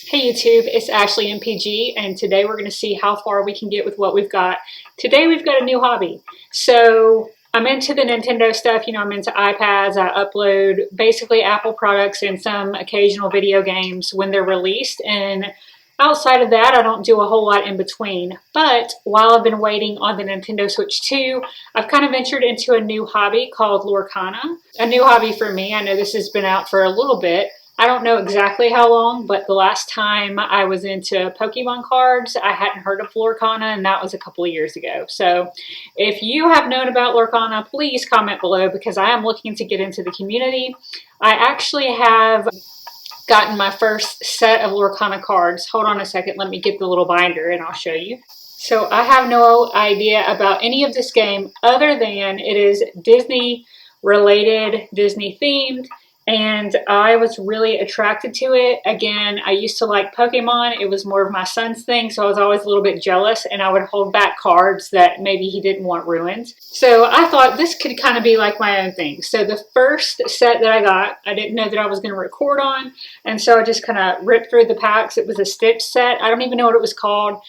Hey YouTube, it's Ashley MPG, and today we're going to see how far we can get with what we've got. Today we've got a new hobby. So I'm into the Nintendo stuff, I'm into iPads. I upload basically Apple products and some occasional video games when they're released, and outside of that I don't do a whole lot in between. But while I've been waiting on the Nintendo Switch 2, I've kind of ventured into a new hobby called LORCANA. A new hobby for me. I know this has been out for a little bit. I don't know exactly how long, but the last time I was into Pokemon cards, I hadn't heard of LORCANA, and that was a couple of years ago. So if you have known about LORCANA, please comment below because I am looking to get into the community. I actually have gotten my first set of LORCANA cards. Hold on a second, let me get the little binder and I'll show you. So I have no idea about any of this game other than it is Disney related, Disney themed. And I was really attracted to it. Again, I used to like Pokemon. It was more of my son's thing, so I was always a little bit jealous, and I would hold back cards that maybe he didn't want ruined. So I thought this could kind of be like my own thing. So the first set that I got, I didn't know that I was going to record on, and so I just kind of ripped through the packs. It was a Stitch set. I don't even know what it was called.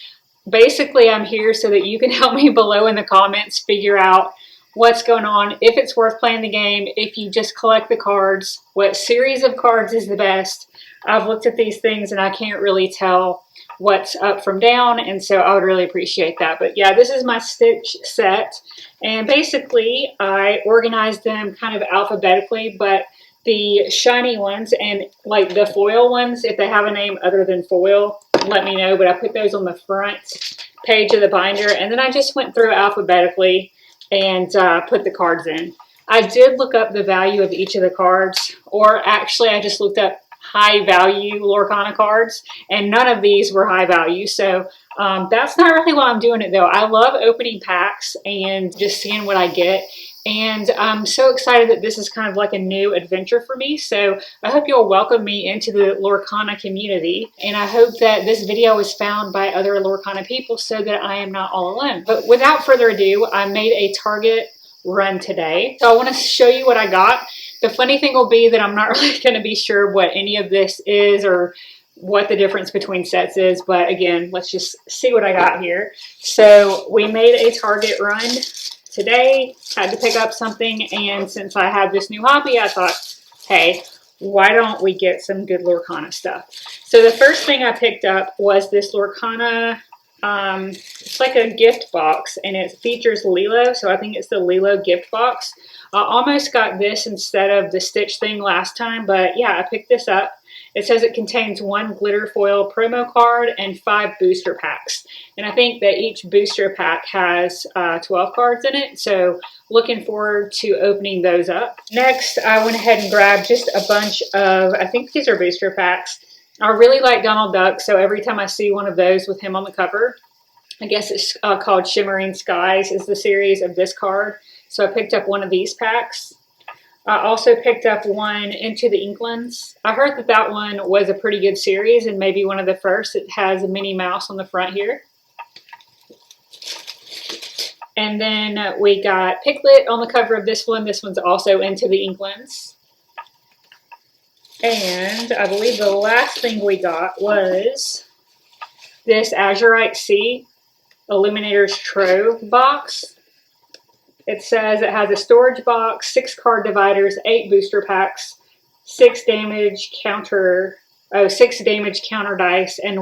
Basically, I'm here so that you can help me below in the comments figure out what's going on, if it's worth playing the game, if you just collect the cards, what series of cards is the best. I've looked at these things and I can't really tell what's up from down, and so I would really appreciate that. But yeah, this is my Stitch set, and basically I organized them kind of alphabetically, but the shiny ones and like the foil ones, if they have a name other than foil, let me know, but I put those on the front page of the binder, and then I just went through alphabetically and put the cards in. I did look up the value of each of the cards, or actually I just looked up high value LORCANA cards, and none of these were high value. So that's not really why I'm doing it though. I love opening packs and just seeing what I get. And I'm so excited that this is kind of like a new adventure for me. So I hope you'll welcome me into the LORCANA community. And I hope that this video is found by other LORCANA people so that I am not all alone. But without further ado, I made a Target run today. So I want to show you what I got. The funny thing will be that I'm not really going to be sure what any of this is or what the difference between sets is. But again, let's just see what I got here. So we made a Target run today, had to pick up something, and since I had this new hobby, I thought, hey, why don't we get some good LORCANA stuff? So the first thing I picked up was this LORCANA, it's like a gift box, and it features Lilo, so I think it's the Lilo gift box. I almost got this instead of the Stitch thing last time, but yeah, I picked this up. It says it contains 1 glitter foil promo card and 5 booster packs. And I think that each booster pack has 12 cards in it. So looking forward to opening those up. Next, I went ahead and grabbed just a bunch of, I think these are booster packs. I really like Donald Duck, so every time I see one of those with him on the cover, I guess it's called Shimmering Skies is the series of this card. So I picked up one of these packs. I also picked up one Into the Inklings. I heard that that one was a pretty good series and maybe one of the first. It has a Minnie Mouse on the front here. And then we got Piglet on the cover of this one. This one's also Into the Inklings. And I believe the last thing we got was this Azurite Sea Illuminator's Trove box. It says it has a storage box, 6 card dividers, 8 booster packs, 6 damage counter dice, and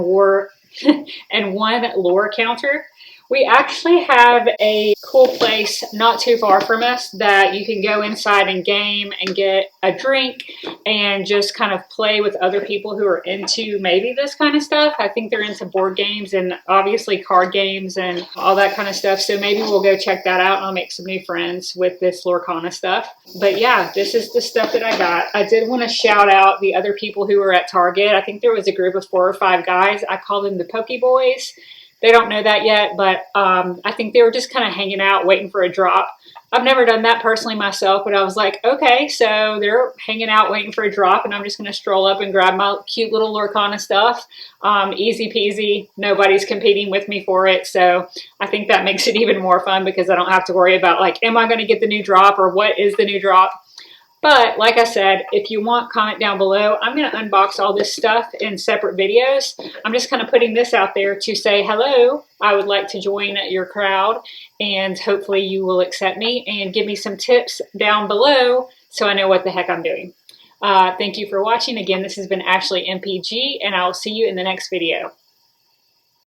and 1 lore counter. We actually have a cool place not too far from us that you can go inside and game and get a drink and just kind of play with other people who are into maybe this kind of stuff. I think they're into board games and obviously card games and all that kind of stuff. So maybe we'll go check that out and I'll make some new friends with this LORCANA stuff. But yeah, this is the stuff that I got. I did want to shout out the other people who were at Target. I think there was a group of 4 or 5 guys. I call them the Poke Boys. They don't know that yet, but I think they were just kind of hanging out, waiting for a drop. I've never done that personally myself, but I was like, okay, so they're hanging out, waiting for a drop, and I'm just going to stroll up and grab my cute little LORCANA stuff. Easy peasy. Nobody's competing with me for it, so I think that makes it even more fun because I don't have to worry about, like, am I going to get the new drop or what is the new drop? But like I said, if you want, comment down below. I'm going to unbox all this stuff in separate videos. I'm just kind of putting this out there to say hello. I would like to join your crowd, and hopefully you will accept me and give me some tips down below so I know what the heck I'm doing. Thank you for watching. Again, this has been Ashley MPG, and I will see you in the next video.